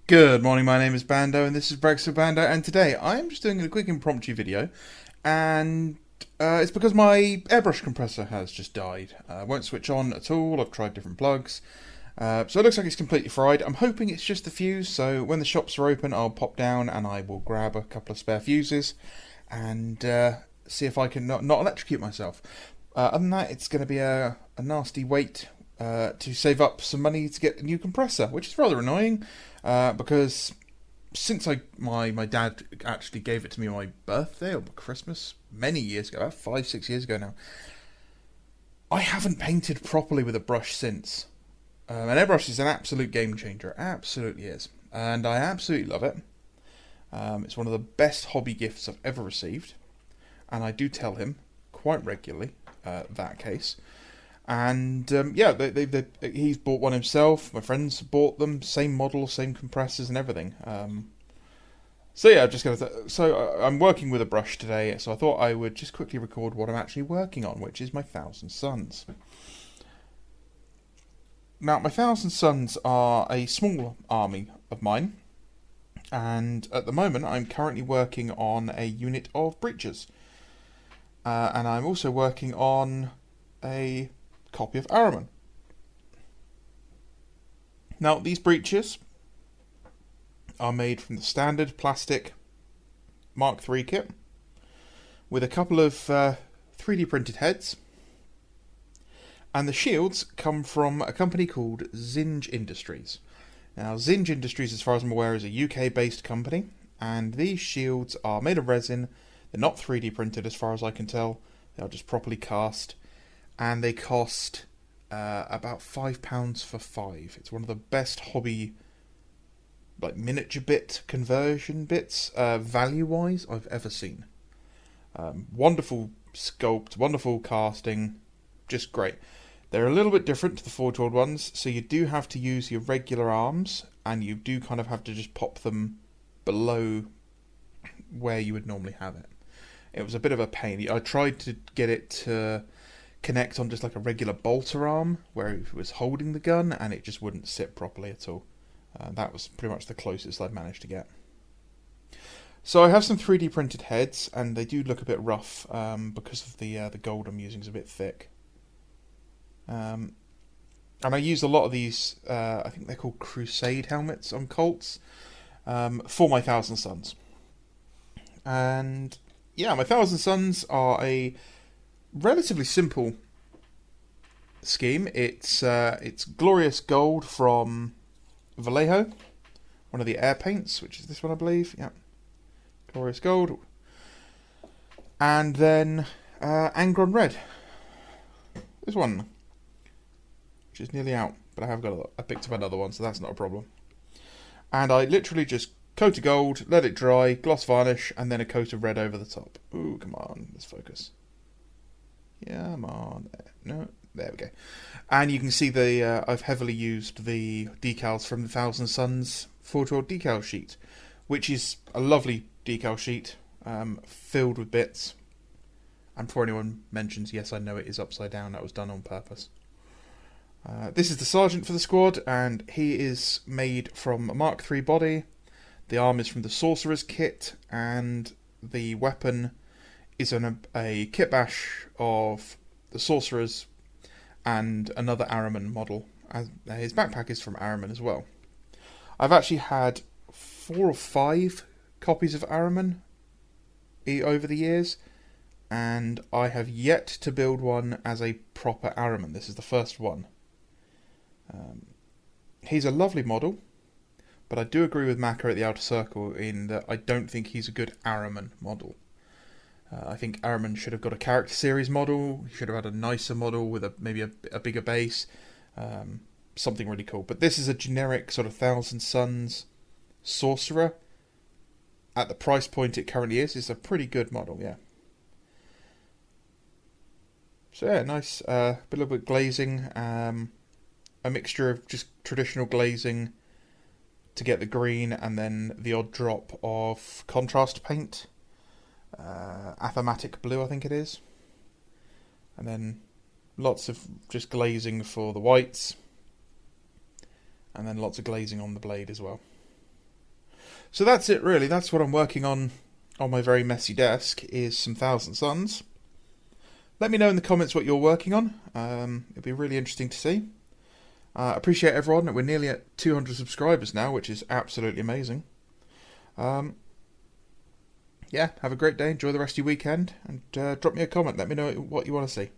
Good morning, my name is Bando and this is Brexit Bando, and today I'm just doing a quick impromptu video, and it's because my airbrush compressor has just died. Won't switch on at all. I've tried different plugs, so it looks like it's completely fried. I'm hoping it's just the fuse, so when the shops are open I'll pop down and I will grab a couple of spare fuses and see if I can not electrocute myself. Other than that, it's going to be a nasty wait to save up some money to get a new compressor, which is rather annoying because since my dad actually gave it to me on my birthday or Christmas many years ago, about 5-6 years ago now, I haven't painted properly with a brush since. An airbrush is an absolute game changer, it absolutely is, and I absolutely love it. It's one of the best hobby gifts I've ever received, and I do tell him quite regularly that case. And yeah, he's bought one himself. My friends bought them, same model, same compressors and everything. So yeah, I'm working with a brush today, so I thought I would just quickly record what I'm actually working on, which is my Thousand Suns. Now, my Thousand Suns are a small army of mine, and at the moment I'm currently working on a unit of breaches, and I'm also working on a copy of Araman. Now, these breeches are made from the standard plastic Mark III kit with a couple of 3D printed heads, and the shields come from a company called Zinj Industries. Now, Zinj Industries, as far as I'm aware, is a UK based company, and these shields are made of resin. They're not 3D printed as far as I can tell, they are just properly cast, and they cost about £5 for 5. It's one of the best hobby, like, miniature bit conversion bits, value-wise, I've ever seen. Wonderful sculpt, wonderful casting, just great. They're a little bit different to the Forge World ones, so you do have to use your regular arms, and you do kind of have to just pop them below where you would normally have it. It was a bit of a pain. I tried to get it to connect on just like a regular bolter arm where it was holding the gun, and it just wouldn't sit properly at all. That was pretty much the closest I'd managed to get. So I have some 3D printed heads, and they do look a bit rough because of the gold I'm using is a bit thick. And I use a lot of these, I think they're called Crusade helmets on Colts, for my Thousand Suns. And yeah, my Thousand Suns are a relatively simple scheme. It's glorious gold from Vallejo, one of the air paints, which is this one, I believe. Yeah, glorious gold, and then Angron red. This one, which is nearly out, but I picked up another one, so that's not a problem. And I literally just coat of gold, let it dry, gloss varnish, and then a coat of red over the top. Ooh, come on, let's focus. Yeah, come on. No, there we go. And you can see I've heavily used the decals from the Thousand Suns Forge World decal sheet, which is a lovely decal sheet, filled with bits. And before anyone mentions, yes, I know it is upside down. That was done on purpose. This is the sergeant for the squad, and he is made from a Mark III body. The arm is from the sorcerer's kit, and the weapon is a kit bash of the sorcerer's and another Araman model. His backpack is from Araman as well. I've actually had 4 or 5 copies of Araman over the years, and I have yet to build one as a proper Araman. This is the first one. He's a lovely model, but I do agree with Maka at the Outer Circle in that I don't think he's a good Araman model. I think Araman should have got a character series model. He should have had a nicer model with maybe a bigger base. Something really cool. But this is a generic sort of Thousand Suns sorcerer. At the price point it currently is, it's a pretty good model, yeah. So yeah, nice. A little bit of glazing. A mixture of just traditional glazing to get the green, and then the odd drop of contrast paint. Athematic blue, I think it is. And then lots of just glazing for the whites, and then lots of glazing on the blade as well. So that's it really. That's what I'm working on my very messy desk, is some Thousand Suns. Let me know in the comments what you're working on. It'll be really interesting to see. Appreciate everyone. We're nearly at 200 subscribers now, which is absolutely amazing. Yeah, have a great day. Enjoy the rest of your weekend. And drop me a comment. Let me know what you want to see.